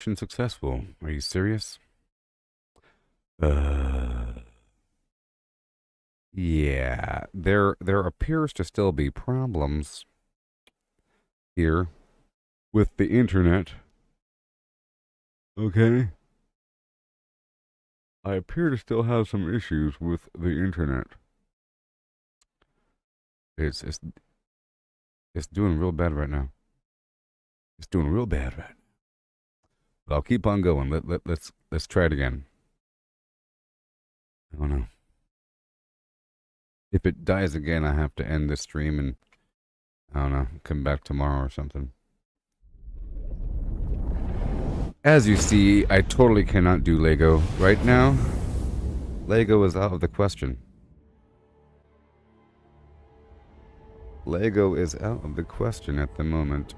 Mission successful. Are you serious? Uh, yeah. There appears to still be problems here with the internet. Okay. I appear to still have some issues with the internet. It's it's it's doing real bad right now. It's doing real bad right now. But I'll keep on going. Let's try it again. I don't know. If it dies again, I have to end this stream and I don't know, come back tomorrow or something. As you see, I totally cannot do Lego right now. Lego is out of the question. Lego is out of the question at the moment.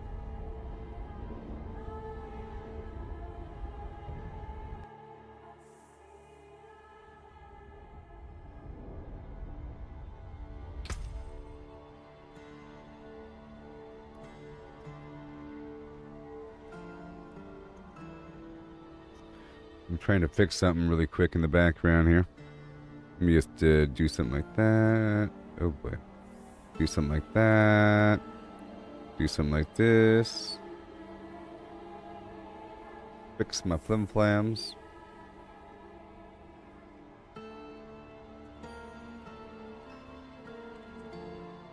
I'm trying to fix something really quick in the background here. Let me just do something like that. Oh boy. Do something like that. Do something like this. Fix my flim-flams.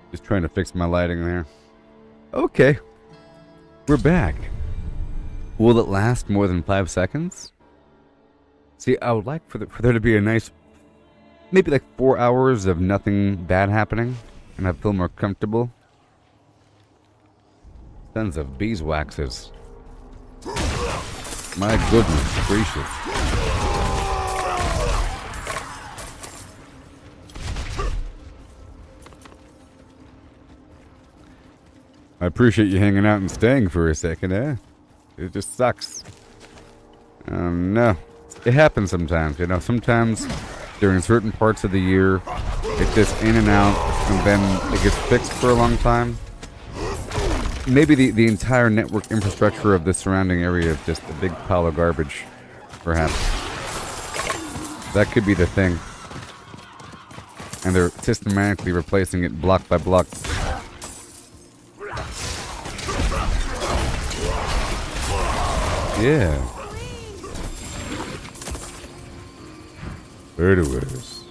Just trying to fix my lighting there. Okay. We're back. Will it last more than 5 seconds? See, I would like for there to be a nice, maybe like 4 hours of nothing bad happening, and I feel more comfortable. Tons of beeswaxes. My goodness gracious. I appreciate you hanging out and staying for a second, eh? It just sucks. No. It happens sometimes, you know. Sometimes during certain parts of the year, it's just in and out, and then it gets fixed for a long time. Maybe the entire network infrastructure of the surrounding area is just a big pile of garbage, perhaps. That could be the thing. And they're systematically replacing it block by block. Yeah. Anyways.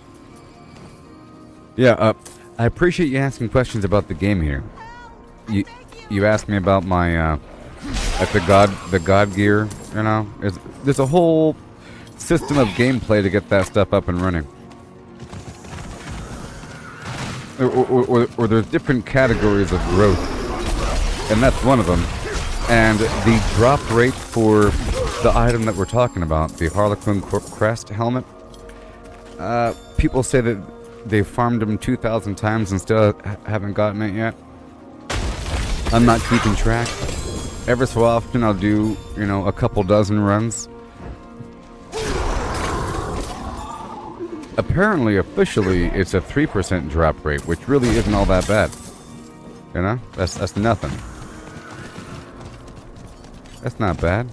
Yeah, I appreciate you asking questions about the game here. You asked me about my like the god gear, you know? There's a whole system of gameplay to get that stuff up and running. Or there's different categories of growth. And that's one of them. And the drop rate for the item that we're talking about, the Harlequin Crest helmet, people say that they've farmed them 2,000 times and still haven't gotten it yet. I'm not keeping track. Every so often I'll do, you know, a couple dozen runs. Apparently, officially, it's a 3% drop rate, which really isn't all that bad. You know? That's nothing. That's not bad.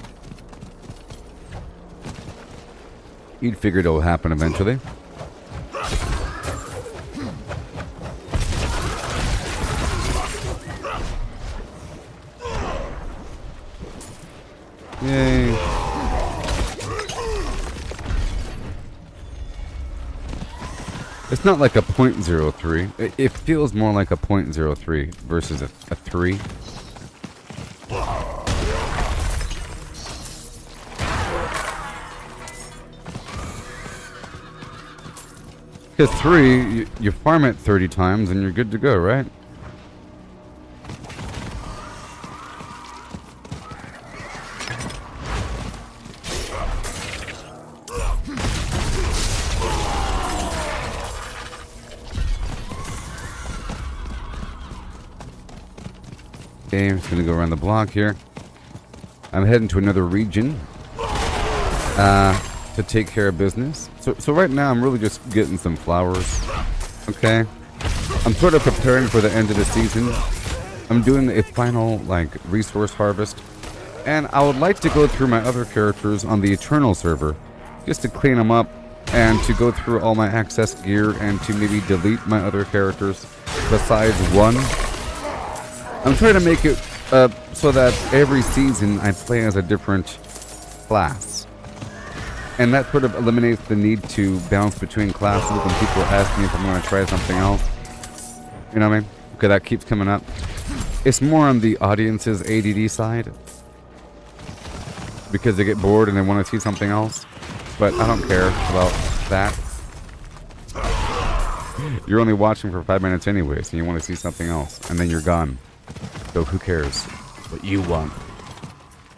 You'd figure it'll happen eventually. Yay. It's not like a .03. It feels more like a .03 versus a 3. Because 3, you farm it 30 times and you're good to go, right? Okay, I'm just gonna go around the block here. I'm heading to another region to take care of business. So right now I'm really just getting some flowers. Okay, I'm sort of preparing for the end of the season. I'm doing a final like resource harvest And I would like to go through my other characters on the Eternal server, just to clean them up, and to go through all my access gear, and to maybe delete my other characters besides one. I'm trying to make it so that every season I play as a different class. And that sort of eliminates the need to bounce between classes when people ask me if I'm going to try something else. You know what I mean? Okay, that keeps coming up. It's more on the audience's ADD side, because they get bored and they want to see something else. But I don't care about that. You're only watching for 5 minutes anyways, and you want to see something else, and then you're gone. So who cares what you want,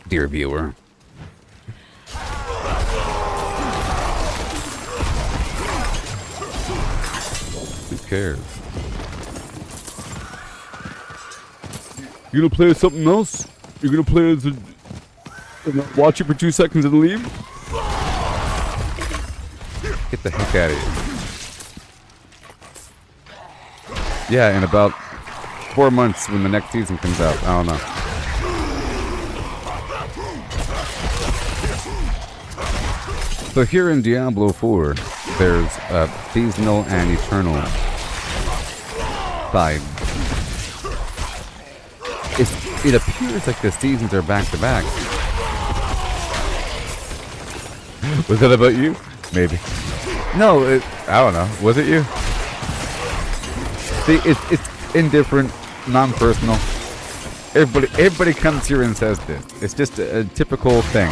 dear viewer? Who cares? You gonna play as something else? You're gonna play as a... watch it for 2 seconds and leave? Get the heck out of here. Yeah, in about 4 months when the next season comes out. I don't know. So here in Diablo 4, there's a seasonal and eternal side. It appears like the seasons are back to back. Was that about you? Maybe. No, I don't know. Was it you? See, it's indifferent, non-personal. Everybody comes here and says this. It's just a typical thing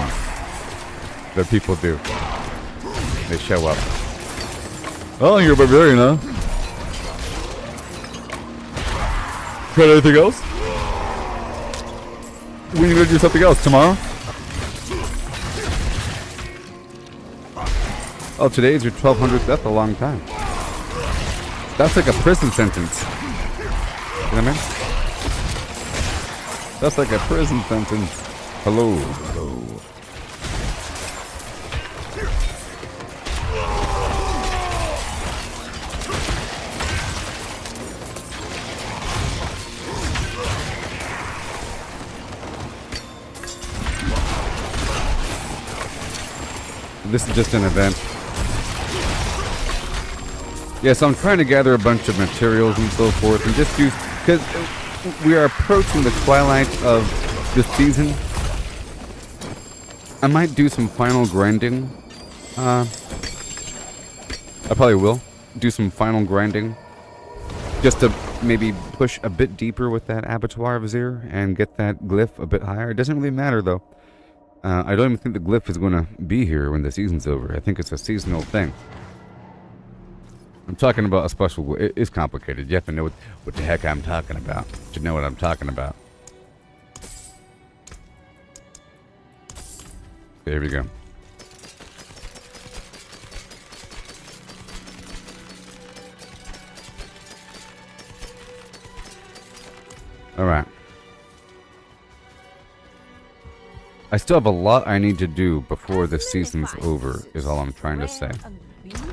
that people do. They show up. Oh, you're a barbarian, huh? Try anything else? When are you gonna do something else? Tomorrow? Oh, today's your 1200th. That's a long time. That's like a prison sentence. You know what I mean? That's like a prison sentence. Hello. Hello. This is just an event. Yeah, so I'm trying to gather a bunch of materials and so forth, and just do, because we are approaching the twilight of this season. I might do some final grinding. I probably will do some final grinding, just to maybe push a bit deeper with that abattoir of Zir and get that glyph a bit higher. It doesn't really matter though. I don't even think the glyph is going to be here when the season's over. I think it's a seasonal thing. I'm talking about a special... It's complicated. You have to know what the heck I'm talking about to know what I'm talking about. There we go. Alright. I still have a lot I need to do before the season's over, is all I'm trying to say.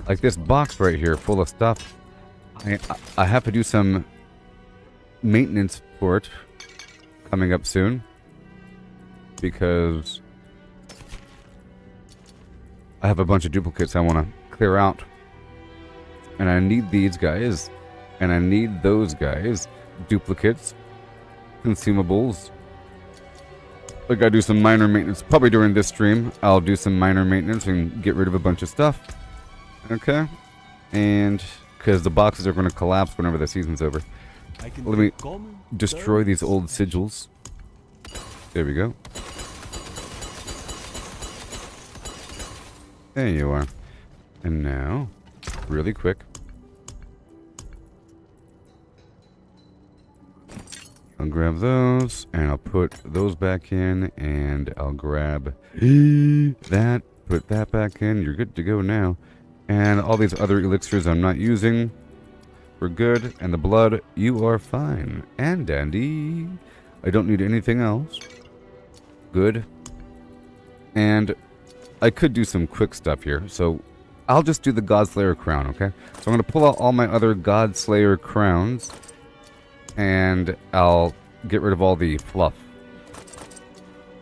Like this box right here full of stuff, I have to do some maintenance for it coming up soon, because I have a bunch of duplicates I want to clear out, and I need these guys, and I need those guys, duplicates, consumables. I gotta do some minor maintenance. Probably during this stream, I'll do some minor maintenance and get rid of a bunch of stuff. Okay? And because the boxes are going to collapse whenever the season's over. Let me destroy these old sigils. There we go. There you are. And now, really quick. I'll grab those, and I'll put those back in, and I'll grab that, put that back in. You're good to go now. And all these other elixirs I'm not using, we're good. And the blood, you are fine and dandy. I don't need anything else. Good. And I could do some quick stuff here, so I'll just do the Godslayer crown, okay? So I'm going to pull out all my other Godslayer crowns, and I'll get rid of all the fluff.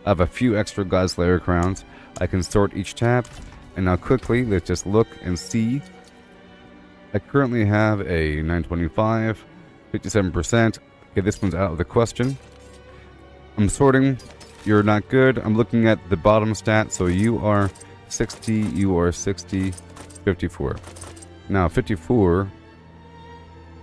I have a few extra God Slayer crowns. I can sort each tab. And now quickly, let's just look and see. I currently have a 925, 57%. Okay, this one's out of the question. I'm sorting. You're not good. I'm looking at the bottom stat. So you are 60, you are 60, 54. Now 54,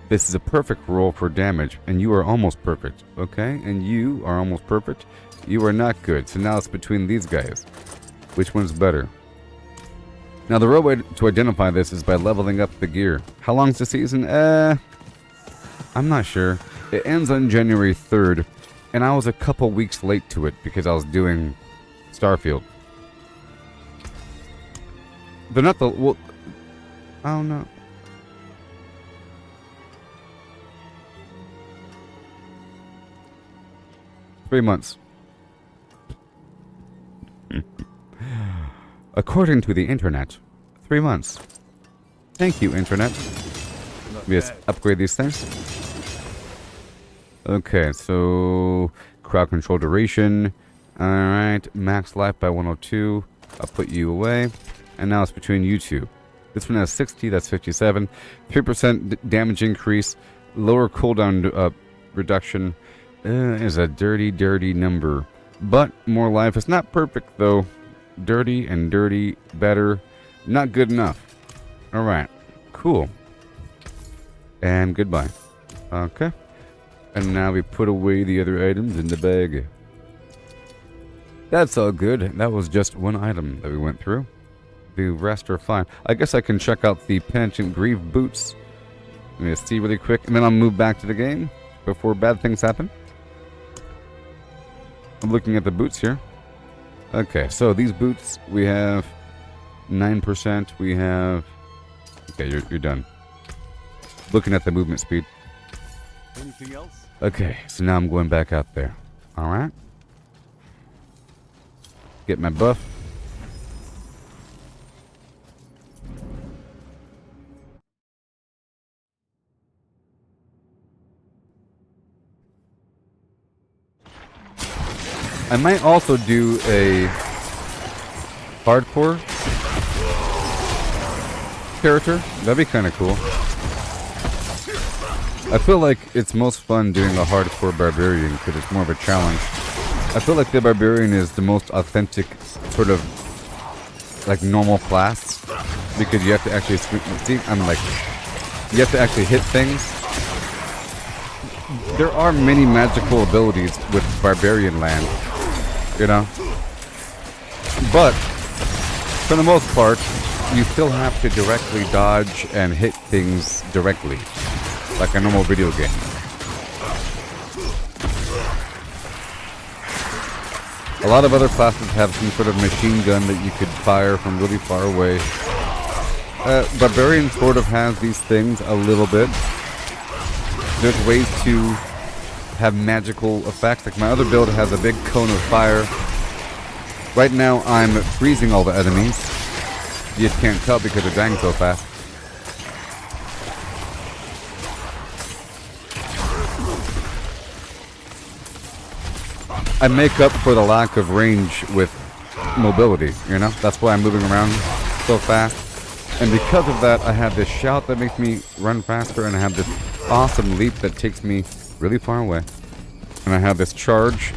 this is a perfect roll for damage, and you are almost perfect, okay? And you are almost perfect. You are not good, so now it's between these guys. Which one's better? Now the real way to identify this is by leveling up the gear. How long's the season? I'm not sure. It ends on January 3rd, and I was a couple weeks late to it because I was doing Starfield. They're not the... Well, I don't know. Three months. According to the internet, 3 months. Thank you, internet. Yes, upgrade these things. Okay, so crowd control duration. Alright, max life by 102. I'll put you away. And now it's between you two. This one has 60, that's 57. 3% damage increase. Lower cooldown reduction. Is a dirty, dirty number. But more life. It's not perfect, though. Dirty and dirty. Better. Not good enough. Alright. Cool. And goodbye. Okay. And now we put away the other items in the bag. That's all good. That was just one item that we went through. The rest are fine. I guess I can check out the Penitent Grieve boots. Let me see really quick, and then I'll move back to the game before bad things happen. I'm looking at the boots here. Okay, so these boots, we have 9%. We have... Okay, you're done. Looking at the movement speed. Anything else? Okay, so now I'm going back out there. Alright. Get my buff. I might also do a hardcore character. That'd be kind of cool. I feel like it's most fun doing a hardcore barbarian because it's more of a challenge. I feel like the barbarian is the most authentic sort of like normal class because you have to actually you have to actually hit things. There are many magical abilities with barbarian land, you know, but for the most part you still have to directly dodge and hit things directly like a normal video game. A lot of other classes have some sort of machine gun that you could fire from really far away. Barbarian sort of has these things a little bit. There's ways to have magical effects. Like my other build has a big cone of fire. Right now I'm freezing all the enemies. You just can't tell because they're dying so fast. I make up for the lack of range with mobility, you know? That's why I'm moving around so fast. And because of that, I have this shout that makes me run faster, and I have this awesome leap that takes me really far away. And I have this charge.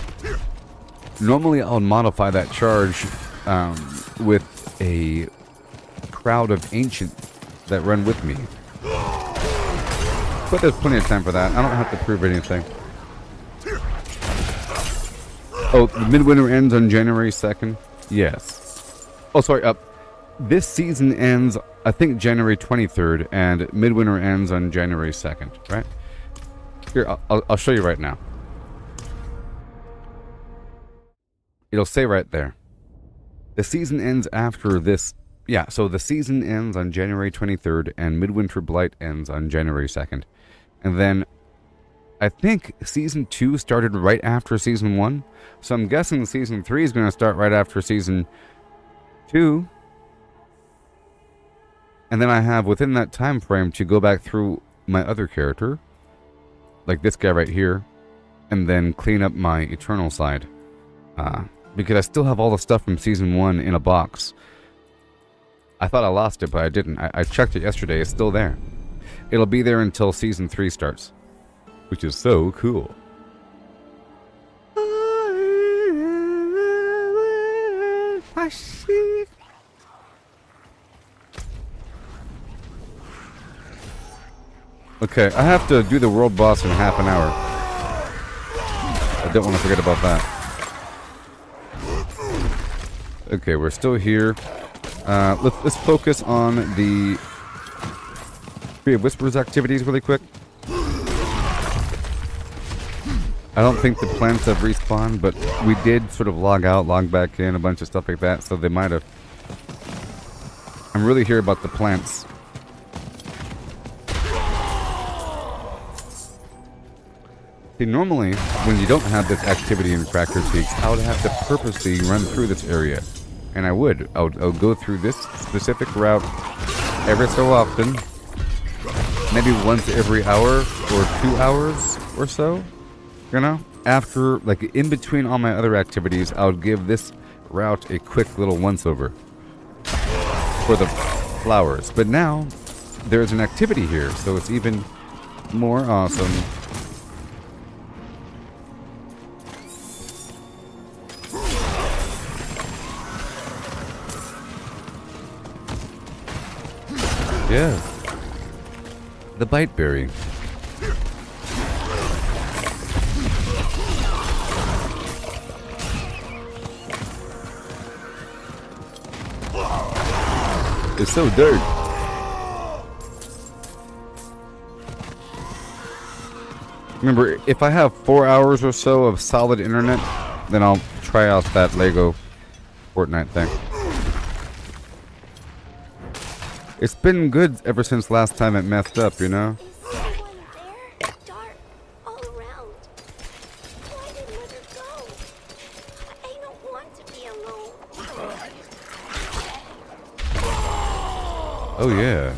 Normally I'll modify that charge with a crowd of ancients that run with me. But there's plenty of time for that. I don't have to prove anything. Oh, the Midwinter ends on January 2nd? Yes. Oh, sorry, this season ends, I think, January 23rd, and Midwinter ends on January 2nd, right? Here, I'll show you right now. It'll say right there. The season ends after this. Yeah, so the season ends on January 23rd, and Midwinter Blight ends on January 2nd. And then I think Season 2 started right after Season 1. So I'm guessing Season 3 is going to start right after Season 2. And then I have within that time frame to go back through my other character, like this guy right here, and then clean up my Eternal side. because I still have all the stuff from Season 1 in a box. I thought I lost it, but I didn't. I checked it yesterday. It's still there. It'll be there until Season 3 starts, which is so cool. Okay, I have to do the world boss in half an hour. I don't want to forget about that. Okay, we're still here. Let's focus on the Tree of Whispers activities really quick. I don't think the plants have respawned, but we did sort of log out, log back in, a bunch of stuff like that, so they might have. I'm really here about the plants. See, normally, when you don't have this activity in Cracker Peaks, I would have to purposely run through this area. And I would. I would go through this specific route every so often. Maybe once every hour or 2 hours or so. You know? After, like, in between all my other activities, I would give this route a quick little once-over for the flowers. But now, there's an activity here, so it's even more awesome. Yeah. The Biteberry. It's so dope. Remember, if I have 4 hours or so of solid internet, then I'll try out that Lego Fortnite thing. It's been good ever since last time it messed up, you know? Is anyone there? Dark all around. Why did Mother go? I don't want to be alone. Oh yeah.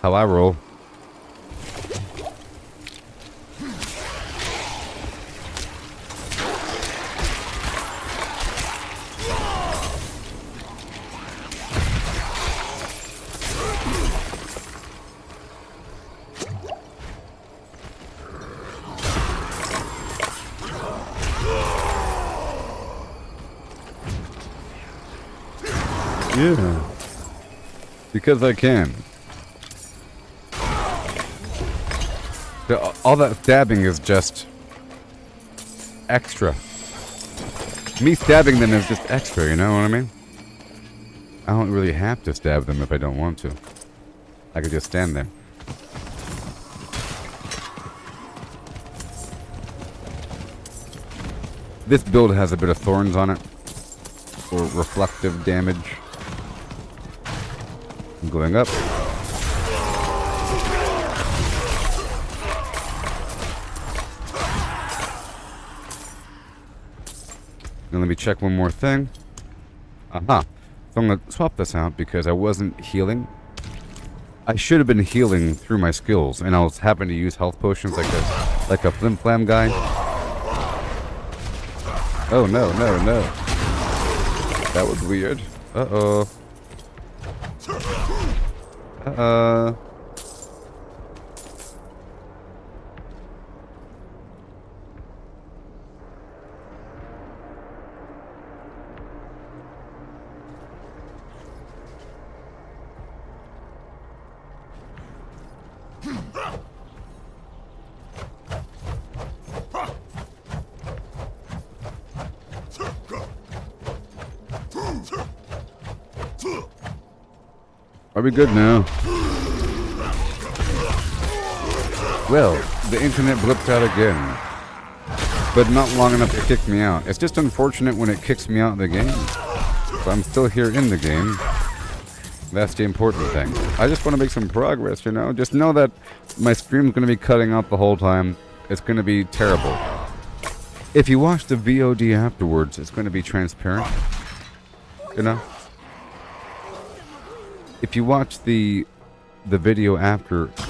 How I roll. Yeah. Because I can. All that stabbing is just extra. Me stabbing them is just extra, you know what I mean? I don't really have to stab them if I don't want to. I could just stand there. This build has a bit of thorns on it for reflective damage. I'm going up. And let me check one more thing. Aha. So I'm going to swap this out because I wasn't healing. I should have been healing through my skills, and I was having to use health potions like a flim flam guy. Oh no, no, no. That was weird. Uh-oh. Uh-oh. Are we good now? Well, the internet blipped out again. But not long enough to kick me out. It's just unfortunate when it kicks me out of the game. But I'm still here in the game. That's the important thing. I just want to make some progress, you know? Just know that my stream's going to be cutting out the whole time. It's going to be terrible. If you watch the VOD afterwards, it's going to be transparent. You know? If you watch the video afterwards,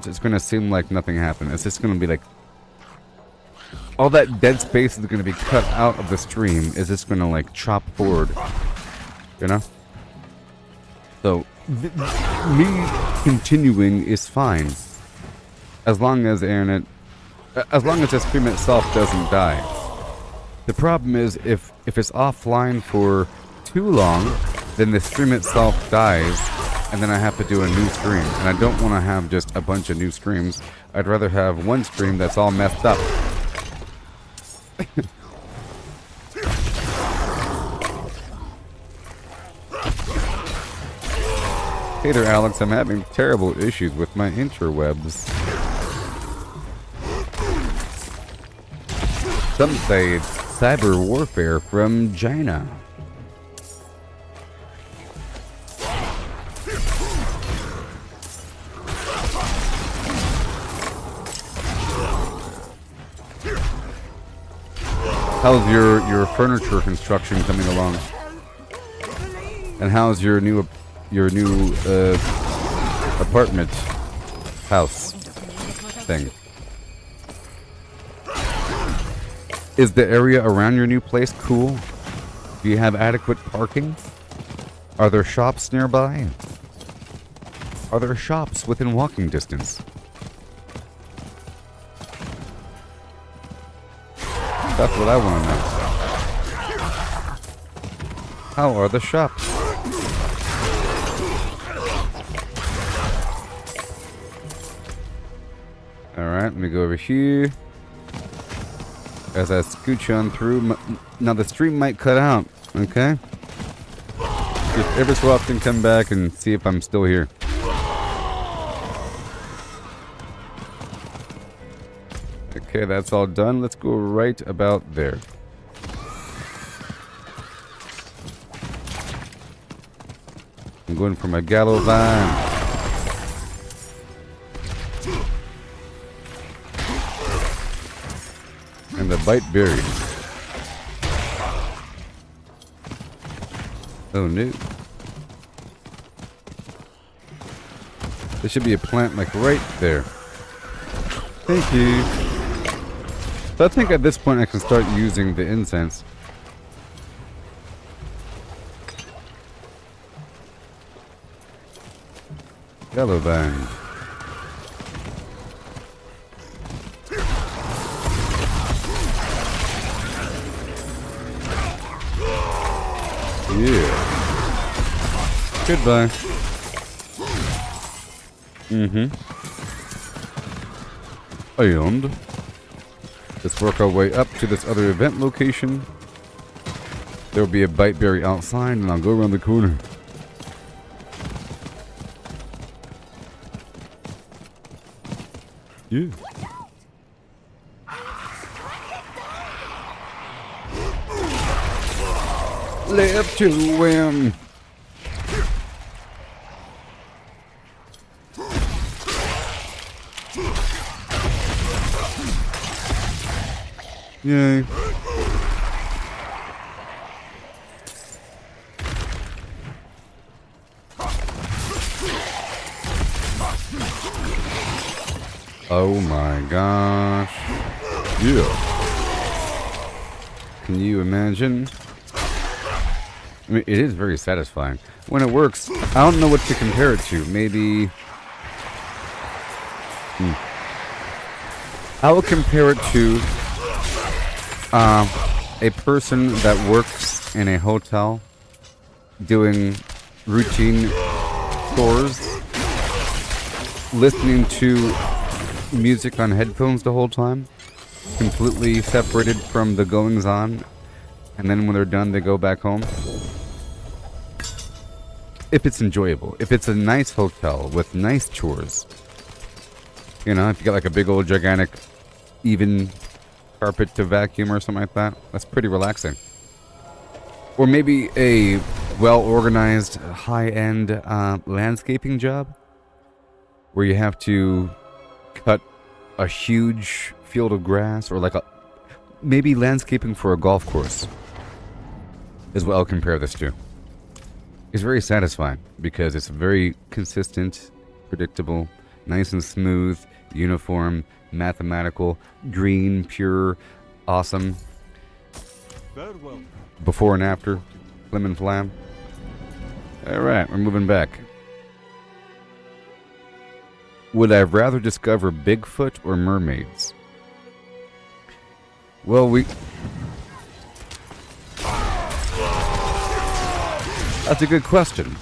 it's going to seem like nothing happened. It's just going to be like... all that dead space is going to be cut out of the stream. Is just going to like chop forward. You know? So, me continuing is fine. As long as the internet... as long as the stream itself doesn't die. The problem is, if it's offline for too long, then the stream itself dies, and then I have to do a new stream. And I don't want to have just a bunch of new streams. I'd rather have one stream that's all messed up. Hey there, Alex. I'm having terrible issues with my interwebs. Some say it's cyber warfare from China. How's your furniture construction coming along? And how's your new apartment house thing? Is the area around your new place cool? Do you have adequate parking? Are there shops nearby? Are there shops within walking distance? That's what I want to know. How are the shops? Alright, let me go over here. As I scooch on through. Now the stream might cut out, okay? Just every so often come back and see if I'm still here. Okay, that's all done. Let's go right about there. I'm going for my gallows vine. And the Biteberry. Oh no. There should be a plant like right there. Thank you. So I think at this point I can start using the incense. Yellow vine. Yeah. Goodbye. And let's work our way up to this other event location. There will be a Biteberry outside, and I'll go around the corner. Yeah. Left to win. Yay. Oh my gosh. Yeah. Can you imagine? I mean, it is very satisfying. When it works, I don't know what to compare it to. Maybe... I would compare it to a person that works in a hotel doing routine chores, listening to music on headphones the whole time, completely separated from the goings-on, and then when they're done, they go back home. If it's enjoyable. If it's a nice hotel with nice chores. You know, if you got like a big old gigantic even carpet to vacuum or something like that, that's pretty relaxing. Or maybe a well-organized, high-end landscaping job where you have to cut a huge field of grass, or like maybe landscaping for a golf course is what I'll compare this to. It's very satisfying because it's very consistent, predictable, nice and smooth, uniform, mathematical, green, pure, awesome. Farewell. Before and after, flim and flam. Alright, we're moving back. Would I rather discover Bigfoot or mermaids? Well, that's a good question.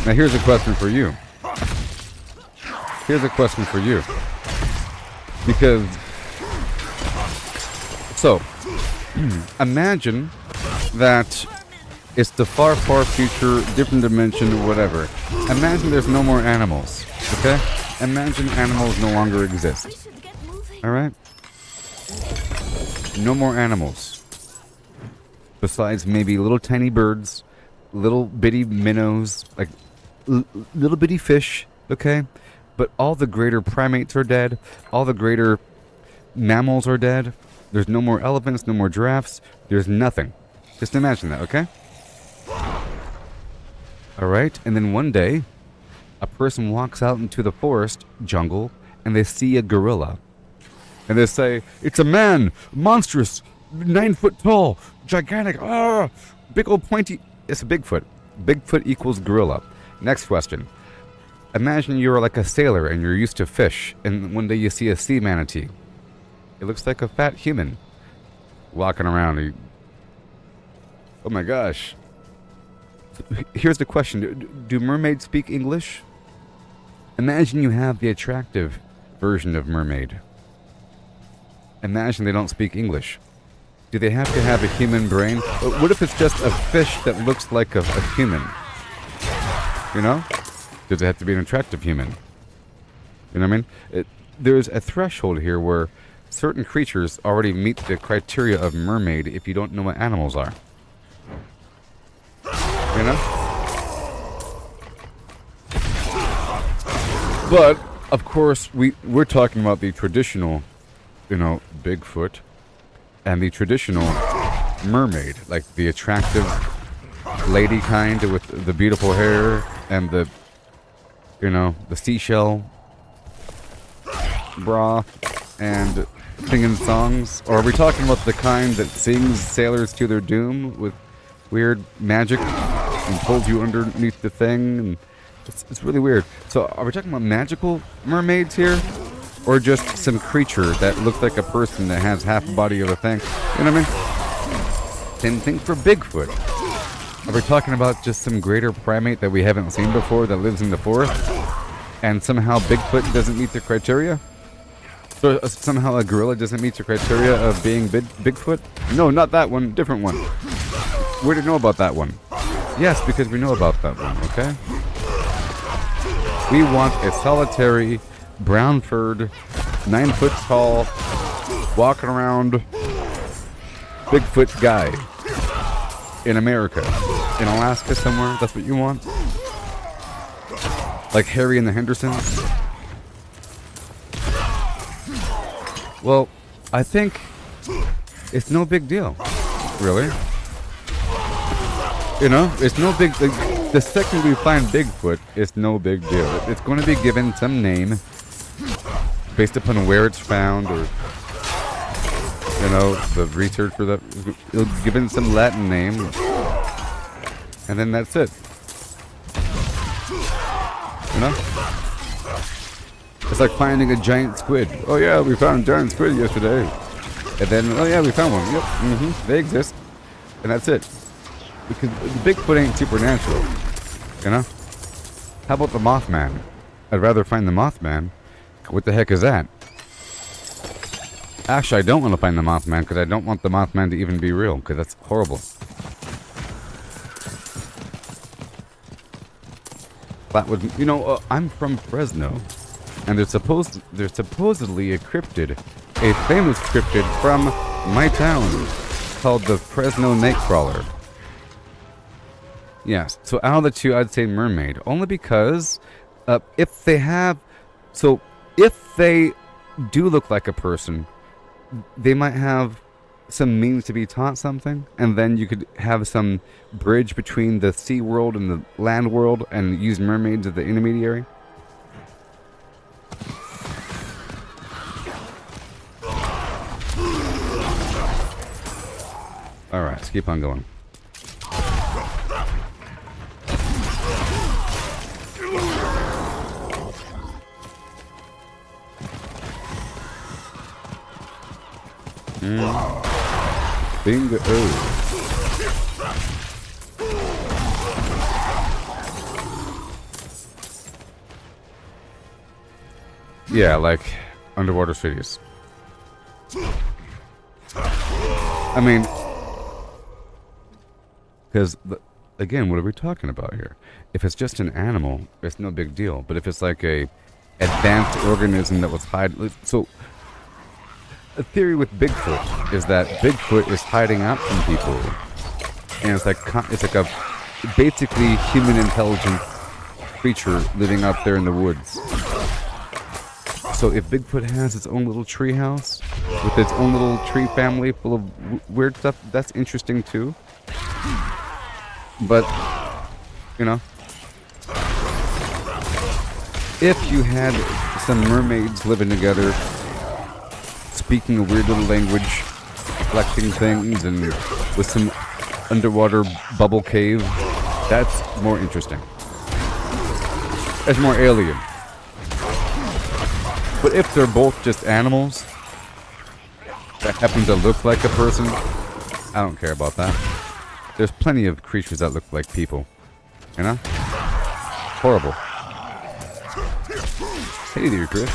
Now here's a question for you. Because, so, imagine that it's the far, far future, different dimension, whatever. Imagine there's no more animals, okay? Imagine animals no longer exist. Alright? No more animals. Besides maybe little tiny birds, little bitty minnows, like little bitty fish, okay? But all the greater primates are dead. All the greater mammals are dead. There's no more elephants, no more giraffes. There's nothing. Just imagine that, okay? Alright, and then one day, a person walks out into the forest, jungle, and they see a gorilla. And they say, "It's a man! Monstrous! 9 foot tall! Gigantic! Ah! Big old pointy..." It's a Bigfoot. Bigfoot equals gorilla. Next question. Imagine you're like a sailor and you're used to fish, and one day you see a sea manatee. It looks like a fat human walking around. Oh my gosh. Here's the question. Do mermaids speak English? Imagine you have the attractive version of mermaid. Imagine they don't speak English. Do they have to have a human brain? What if it's just a fish that looks like a human? You know? Does it have to be an attractive human? You know what I mean? There's a threshold here where certain creatures already meet the criteria of mermaid if you don't know what animals are. You know? But, of course, we're talking about the traditional, you know, Bigfoot and the traditional mermaid, like the attractive lady kind with the beautiful hair and the, you know, the seashell bra and singing songs. Or are we talking about the kind that sings sailors to their doom with weird magic and pulls you underneath the thing? And it's really weird. So are we talking about magical mermaids here? Or just some creature that looks like a person that has half the body of a thing? You know what I mean? Same thing for Bigfoot. Are we talking about just some greater primate that we haven't seen before that lives in the forest? And somehow Bigfoot doesn't meet the criteria? So somehow a gorilla doesn't meet the criteria of being Bigfoot? No, not that one. Different one. Where do you know about that one? Yes, because we know about that one, okay? We want a solitary, brown-furred, 9 foot tall, walking around Bigfoot guy in America. In Alaska somewhere, that's what you want? Like Harry and the Hendersons? Well, I think it's no big deal, really. You know, it's no big... The second we find Bigfoot, it's no big deal. It's going to be given some name based upon where it's found, or, you know, the research for that. It'll be given some Latin name, and then that's it. You know? It's like finding a giant squid. Oh yeah, we found a giant squid yesterday. And then, oh yeah, we found one. Yep, they exist. And that's it. Because Bigfoot ain't supernatural. You know? How about the Mothman? I'd rather find the Mothman. What the heck is that? Actually, I don't want to find the Mothman because I don't want the Mothman to even be real, because that's horrible. That would, you know, I'm from Fresno, and there's supposedly a cryptid, a famous cryptid from my town, called the Fresno Nightcrawler. Yes. So out of the two, I'd say mermaid. Only because if they have... So if they do look like a person, they might have some means to be taught something, and then you could have some bridge between the sea world and the land world and use mermaids as the intermediary. Alright, let's keep on going. Bingo. Yeah, like underwater cities. I mean, because, again, what are we talking about here? If it's just an animal, it's no big deal. But if it's like a advanced organism that was hiding... So, a theory with Bigfoot is that Bigfoot is hiding out from people. And it's like a basically human intelligent creature living out there in the woods. So if Bigfoot has its own little tree house with its own little tree family full of weird stuff, that's interesting too. But, you know, if you had some mermaids living together, speaking a weird little language, collecting things, and with some underwater bubble cave, that's more interesting. That's more alien. But if they're both just animals that happen to look like a person, I don't care about that. There's plenty of creatures that look like people. You know? Horrible. Hey there, Chris.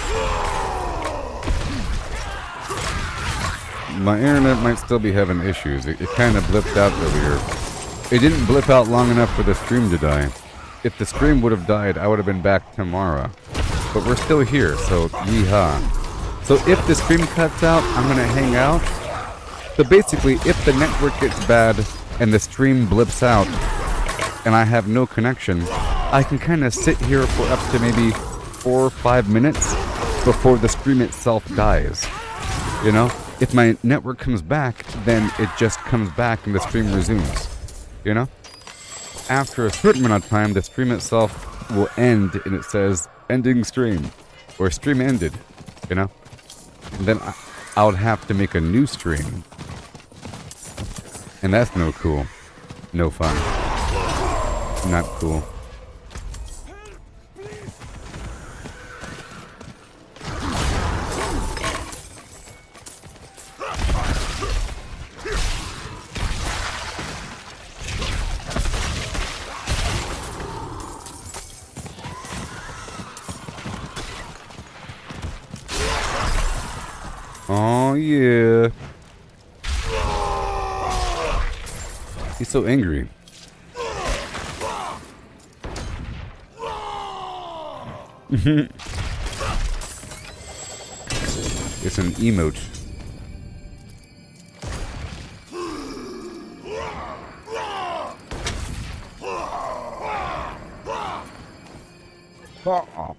My internet might still be having issues. It kind of blipped out earlier. It didn't blip out long enough for the stream to die. If the stream would have died, I would have been back tomorrow. But we're still here, so yeehaw. So if the stream cuts out, I'm going to hang out. So basically, if the network gets bad and the stream blips out and I have no connection, I can kind of sit here for up to maybe 4 or 5 minutes before the stream itself dies. You know? If my network comes back, then it just comes back and the stream resumes. You know? After a certain amount of time, the stream itself will end and it says, ending stream. Or stream ended. You know? And then I would have to make a new stream. And that's no cool. No fun. Not cool. Oh yeah. He's so angry. It's an emote. Oh.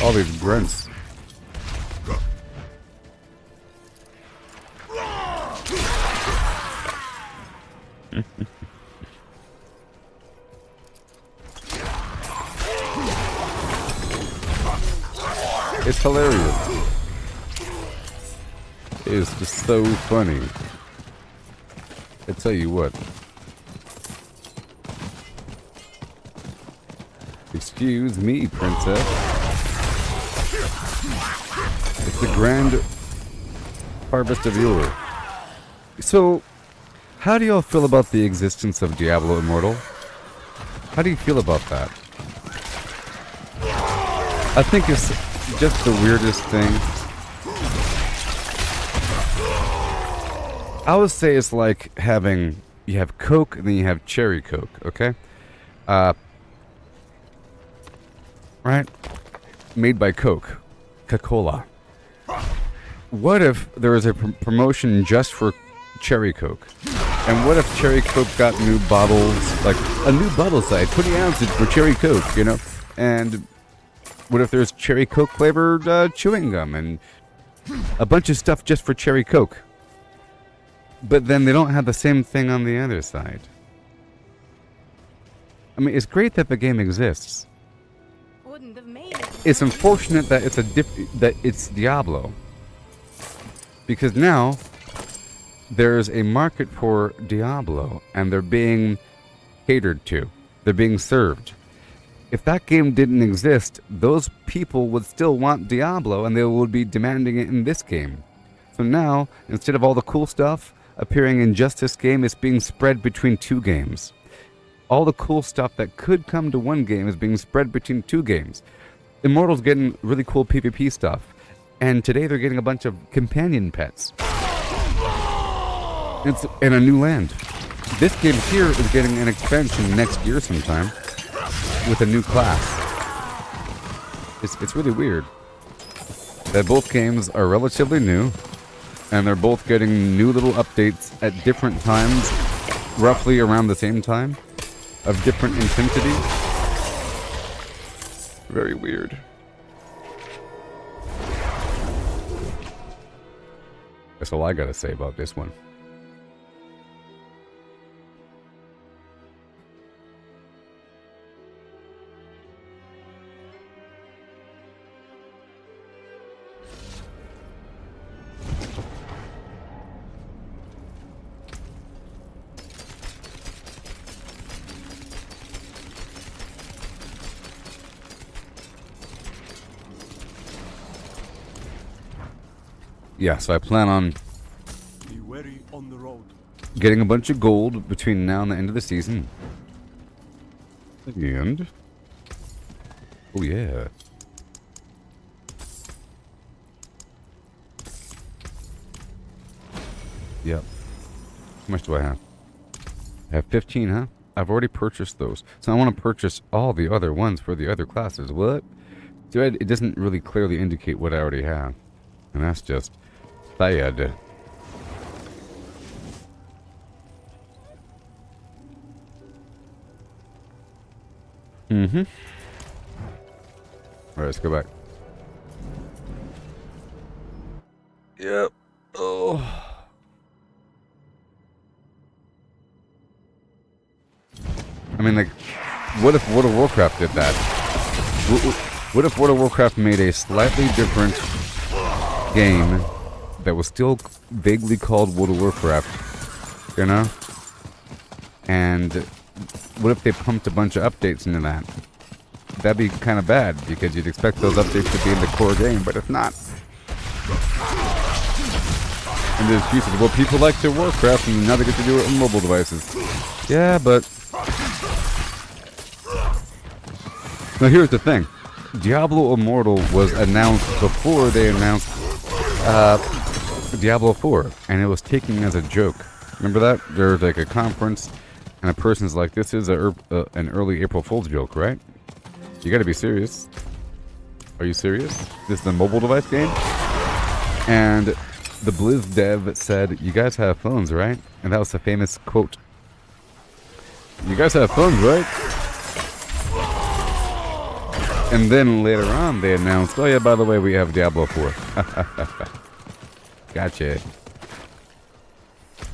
All these grunts. It's hilarious. It's just so funny. I tell you what. Excuse me, princess. It's the grand harvest of Yore. So, how do y'all feel about the existence of Diablo Immortal? How do you feel about that? I think it's just the weirdest thing. I would say it's like having, you have Coke and then you have Cherry Coke, okay? Right? Made by Coke. Coca-Cola. what if there was a promotion just for Cherry Coke? And what if Cherry Coke got new bottles, like a new bottle size, 20 ounces for Cherry Coke, you know? And what if there's Cherry Coke flavored chewing gum and a bunch of stuff just for Cherry Coke? But then they don't have the same thing on the other side. I mean, it's great that the game exists. Wouldn't have made it. It's unfortunate that it's Diablo. Because now there's a market for Diablo and they're being catered to. They're being served. If that game didn't exist, those people would still want Diablo and they would be demanding it in this game. So now, instead of all the cool stuff appearing in just this game, it's being spread between two games. All the cool stuff that could come to one game is being spread between two games. Immortal's getting really cool PvP stuff. And today they're getting a bunch of companion pets. It's in a new land. This game here is getting an expansion next year sometime with a new class. It's really weird that both games are relatively new and they're both getting new little updates at different times, roughly around the same time, of different intensity. Very weird. That's all I gotta say about this one. Yeah, so I plan on Be wary on the road. getting a bunch of gold between now and the end of the season. The end? Oh yeah. Yep. How much do I have? I have 15, huh? I've already purchased those. So I want to purchase all the other ones for the other classes. What? So it doesn't really clearly indicate what I already have. And that's just sad. Mm-hmm. Alright, let's go back. Yep. Oh. I mean, like, what if World of Warcraft did that? What if World of Warcraft made a slightly different game that was still vaguely called World of Warcraft, you know? And what if they pumped a bunch of updates into that? That'd be kind of bad, because you'd expect those updates to be in the core game, but if not. And the excuse is, well, people like their Warcraft, and now they get to do it on mobile devices. Yeah, but... Now here's the thing. Diablo Immortal was announced before they announced Diablo 4, and it was taken as a joke. Remember that? There was like a conference, and a person's like, this is an early April Fool's joke, right? You gotta be serious. Are you serious? This is a mobile device game? And the Blizz dev said, you guys have phones, right? And that was the famous quote. You guys have phones, right? And then later on they announced, oh yeah, by the way, we have Diablo 4. Gotcha.